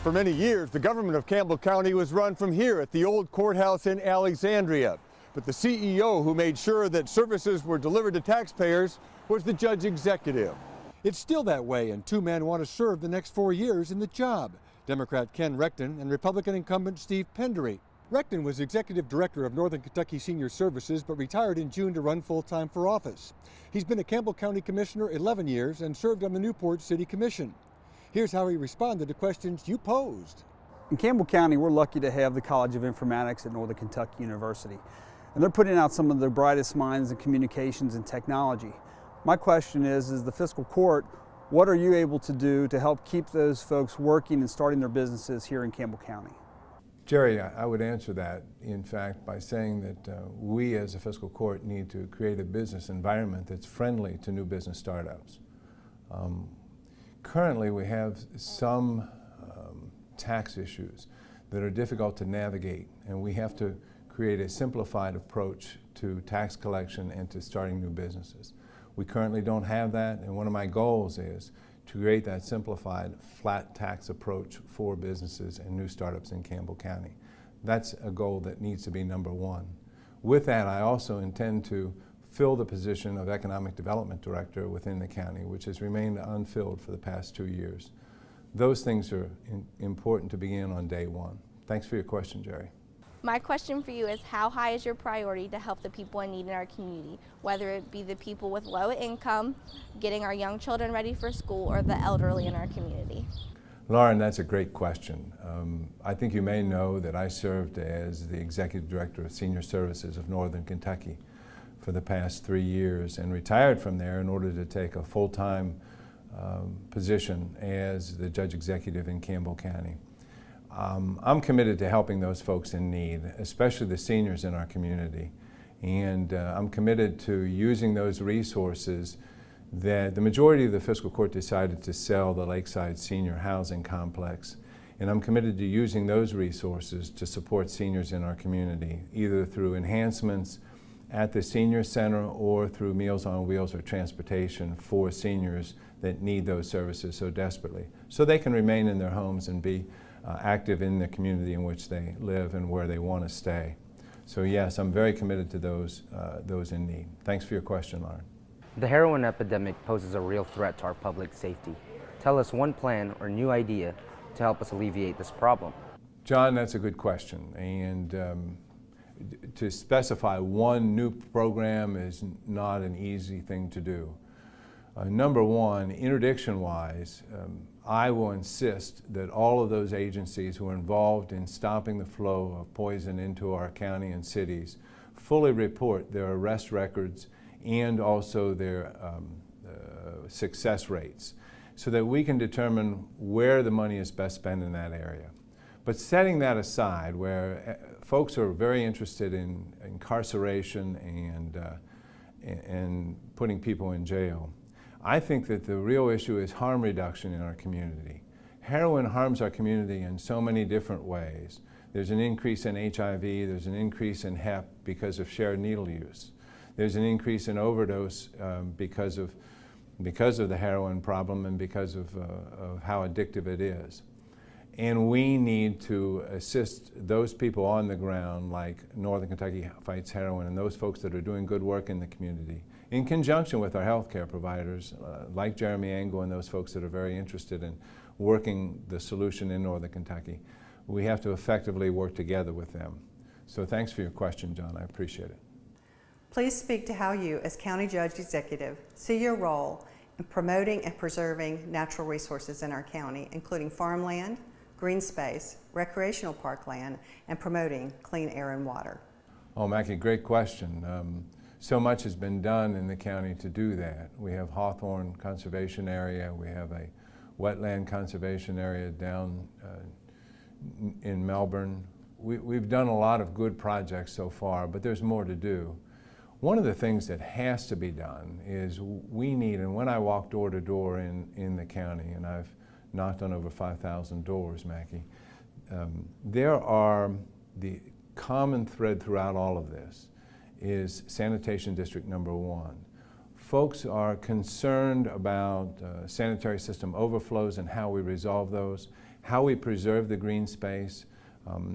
For many years, the government of Campbell County was run from here at the old courthouse in Alexandria. But the CEO who made sure that services were delivered to taxpayers was the judge executive. It's still that way, and two men want to serve the next 4 years in the job. Democrat Ken Rechtin and Republican incumbent Steve Pendery. Rechtin was executive director of Northern Kentucky Senior Services, but retired in June to run full-time for office. He's been a Campbell County commissioner 11 years and served on the Newport City Commission. Here's how he responded to questions you posed. In Campbell County, we're lucky to have the College of Informatics at Northern Kentucky University. And they're putting out some of the brightest minds in communications and technology. My question is the fiscal court, what are you able to do to help keep those folks working and starting their businesses here in Campbell County? Jerry, I would answer that, in fact, by saying that we as a fiscal court need to create a business environment that's friendly to new business startups. Currently, we have some tax issues that are difficult to navigate, and we have to create a simplified approach to tax collection and to starting new businesses. We currently don't have that, and one of my goals is to create that simplified flat tax approach for businesses and new startups in Campbell County. That's a goal that needs to be number one. With that, I also intend to fill the position of Economic Development Director within the county, which has remained unfilled for the past 2 years. Those things are important to begin on day one. Thanks for your question, Jerry. My question for you is, how high is your priority to help the people in need in our community, whether it be the people with low income, getting our young children ready for school, or the elderly in our community? Lauren, that's a great question. I think you may know that I served as the Executive Director of Senior Services of Northern Kentucky for the past 3 years and retired from there in order to take a full-time position as the Judge Executive in Campbell County. I'm committed to helping those folks in need, especially the seniors in our community. And I'm committed to using those resources that the majority of the fiscal court decided to sell the Lakeside Senior Housing Complex. And I'm committed to using those resources to support seniors in our community, either through enhancements at the senior center or through Meals on Wheels or transportation for seniors that need those services so desperately, so they can remain in their homes and be active in the community in which they live and where they want to stay. So yes, I'm very committed to those in need. Thanks for your question, Lauren. The heroin epidemic poses a real threat to our public safety. Tell us one plan or new idea to help us alleviate this problem. John, that's a good question. And to specify one new program is not an easy thing to do. Number one, interdiction-wise, I will insist that all of those agencies who are involved in stopping the flow of poison into our county and cities fully report their arrest records and also their success rates, so that we can determine where the money is best spent in that area. But setting that aside, where folks are very interested in incarceration and putting people in jail, I think that the real issue is harm reduction in our community. Heroin harms our community in so many different ways. There's an increase in HIV, there's an increase in HEP because of shared needle use. There's an increase in overdose because of the heroin problem and because of how addictive it is. And we need to assist those people on the ground, like Northern Kentucky Fights Heroin, and those folks that are doing good work in the community, in conjunction with our healthcare providers, like Jeremy Engel and those folks that are very interested in working the solution in Northern Kentucky. We have to effectively work together with them. So thanks for your question, John. I appreciate it. Please speak to how you, as County Judge Executive, see your role in promoting and preserving natural resources in our county, including farmland, green space, recreational parkland, and promoting clean air and water. Oh, Mackie, great question. So much has been done in the county to do that. We have Hawthorne Conservation Area, we have a wetland conservation area down in Melbourne. We've done a lot of good projects so far, but there's more to do. One of the things that has to be done is we need, and when I walk door to door in the county, and I've knocked on over 5,000 doors, Mackie, there are the common thread throughout all of this is sanitation district number 1. Folks are concerned about sanitary system overflows and how we resolve those, how we preserve the green space,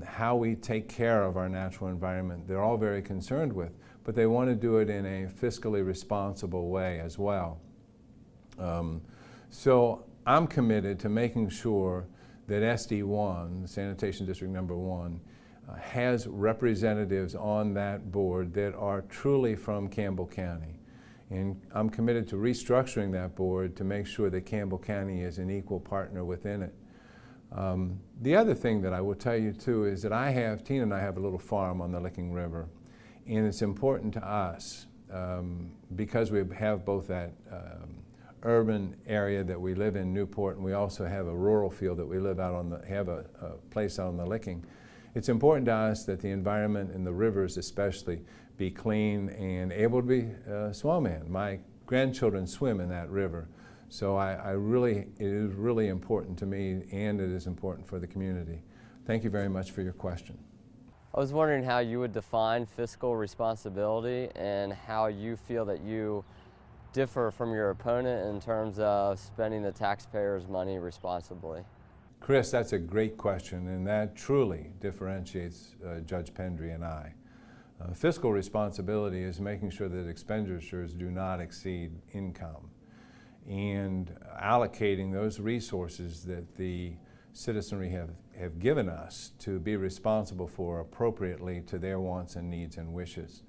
how we take care of our natural environment. They're all very concerned with, but they want to do it in a fiscally responsible way as well. So I'm committed to making sure that SD1, Sanitation District Number 1, has representatives on that board that are truly from Campbell County. And I'm committed to restructuring that board to make sure that Campbell County is an equal partner within it. The other thing that I will tell you too is that Tina and I have a little farm on the Licking River, and it's important to us because we have both that urban area that we live in, Newport, and we also have a rural field that we live out on have a place out on the Licking. It's important to us that the environment and the rivers especially be clean and able to be swimman. My grandchildren swim in that river. So it is really important to me, and it is important for the community. Thank you very much for your question. I was wondering how you would define fiscal responsibility and how you feel that you differ from your opponent in terms of spending the taxpayers' money responsibly. Chris, that's a great question, and that truly differentiates Judge Pendry and I. Fiscal responsibility is making sure that expenditures do not exceed income and allocating those resources that the citizenry have given us to be responsible for appropriately to their wants and needs and wishes.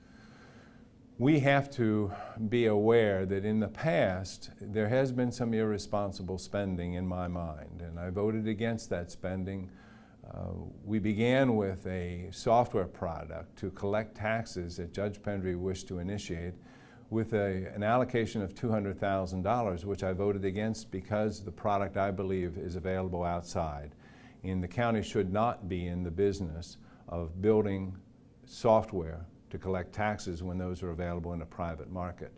We have to be aware that in the past there has been some irresponsible spending in my mind, and I voted against that spending. We began with a software product to collect taxes that Judge Pendry wished to initiate with an allocation of $200,000, which I voted against because the product, I believe, is available outside. And the county should not be in the business of building software to collect taxes when those are available in the private market.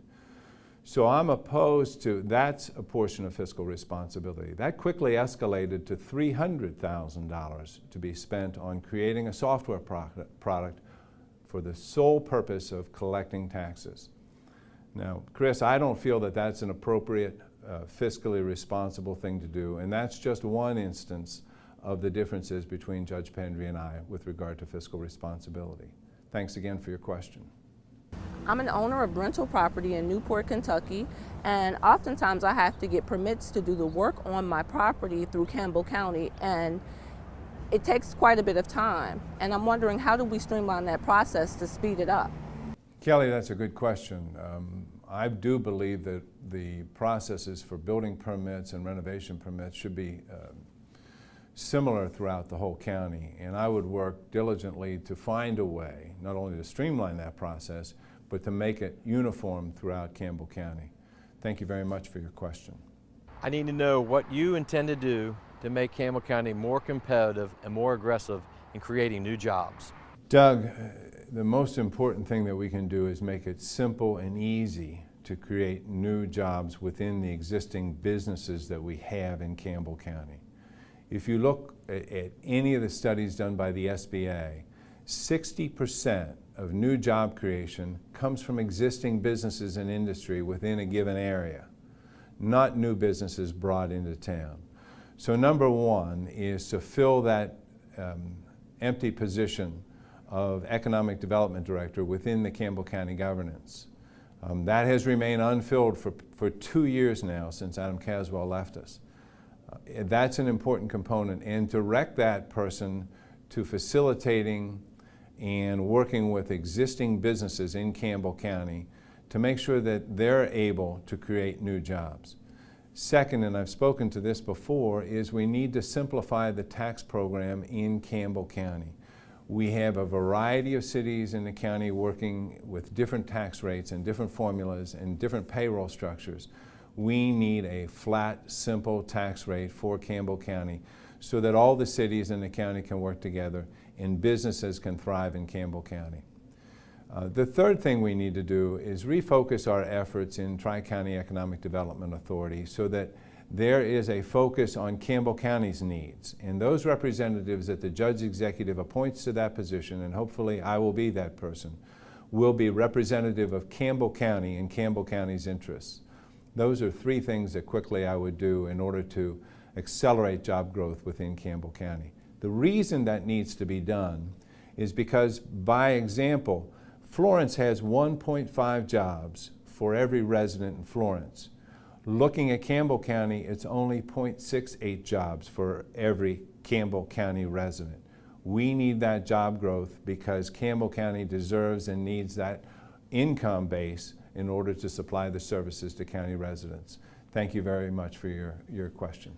So I'm opposed to, that's a portion of fiscal responsibility. That quickly escalated to $300,000 to be spent on creating a software product for the sole purpose of collecting taxes. Now, Chris, I don't feel that that's an appropriate fiscally responsible thing to do, and that's just one instance of the differences between Judge Pendry and I with regard to fiscal responsibility. Thanks again for your question. I'm an owner of rental property in Newport, Kentucky, and oftentimes I have to get permits to do the work on my property through Campbell County, and it takes quite a bit of time. And I'm wondering, how do we streamline that process to speed it up? Kelly, that's a good question. I do believe that the processes for building permits and renovation permits should be similar throughout the whole county, and I would work diligently to find a way not only to streamline that process, but to make it uniform throughout Campbell County. Thank you very much for your question. I need to know what you intend to do to make Campbell County more competitive and more aggressive in creating new jobs. Doug, the most important thing that we can do is make it simple and easy to create new jobs within the existing businesses that we have in Campbell County. If you look at any of the studies done by the SBA, 60% of new job creation comes from existing businesses and industry within a given area, not new businesses brought into town. So number one is to fill that empty position of Economic Development Director within the Campbell County governance. That has remained unfilled for 2 years now since Adam Caswell left us. That's an important component, and direct that person to facilitating and working with existing businesses in Campbell County to make sure that they're able to create new jobs. Second, and I've spoken to this before, is we need to simplify the tax program in Campbell County. We have a variety of cities in the county working with different tax rates and different formulas and different payroll structures. We need a flat, simple tax rate for Campbell County so that all the cities in the county can work together and businesses can thrive in Campbell County. The third thing we need to do is refocus our efforts in Tri-County Economic Development Authority so that there is a focus on Campbell County's needs. And those representatives that the Judge Executive appoints to that position, and hopefully I will be that person, will be representative of Campbell County and Campbell County's interests. Those are three things that quickly I would do in order to accelerate job growth within Campbell County. The reason that needs to be done is because, by example, Florence has 1.5 jobs for every resident in Florence. Looking at Campbell County, it's only 0.68 jobs for every Campbell County resident. We need that job growth because Campbell County deserves and needs that income base in order to supply the services to county residents. Thank you very much for your question.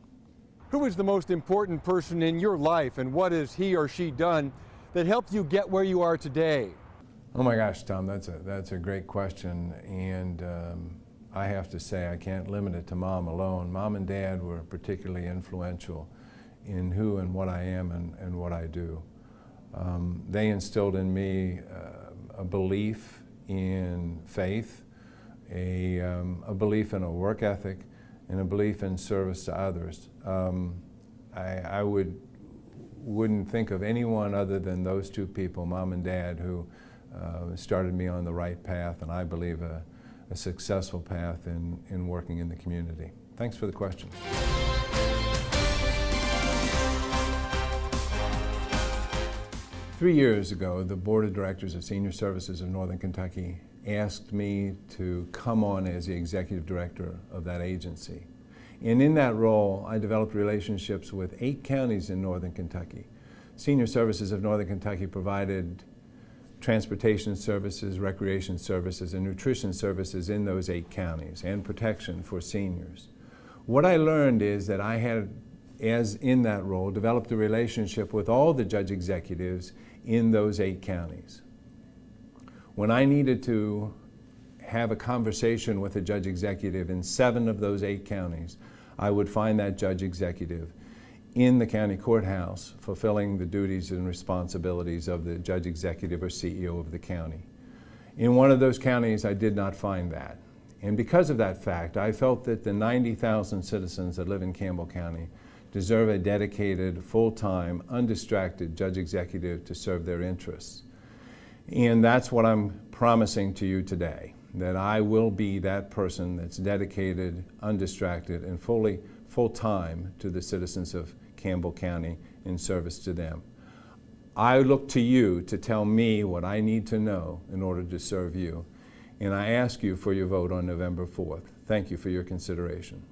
Who is the most important person in your life, and what has he or she done that helped you get where you are today? Oh my gosh, Tom, that's a great question, and I have to say I can't limit it to Mom alone. Mom and Dad were particularly influential in who and what I am and what I do. They instilled in me a belief in faith, a belief in a work ethic, and a belief in service to others. I wouldn't think of anyone other than those two people, Mom and Dad, who started me on the right path, and I believe a successful path in working in the community. Thanks for the question. Three years ago, the Board of Directors of Senior Services of Northern Kentucky asked me to come on as the Executive Director of that agency. And in that role, I developed relationships with 8 counties in Northern Kentucky. Senior Services of Northern Kentucky provided transportation services, recreation services, and nutrition services in those 8 counties, and protection for seniors. What I learned is that I had, as in that role, developed a relationship with all the judge executives in those 8 counties. When I needed to have a conversation with a judge executive in 7 of those 8 counties, I would find that judge executive in the county courthouse fulfilling the duties and responsibilities of the judge executive or CEO of the county. In one of those counties, I did not find that. And because of that fact, I felt that the 90,000 citizens that live in Campbell County deserve a dedicated, full-time, undistracted judge executive to serve their interests. And that's what I'm promising to you today, that I will be that person that's dedicated, undistracted, and full-time to the citizens of Campbell County in service to them. I look to you to tell me what I need to know in order to serve you. And I ask you for your vote on November 4th. Thank you for your consideration.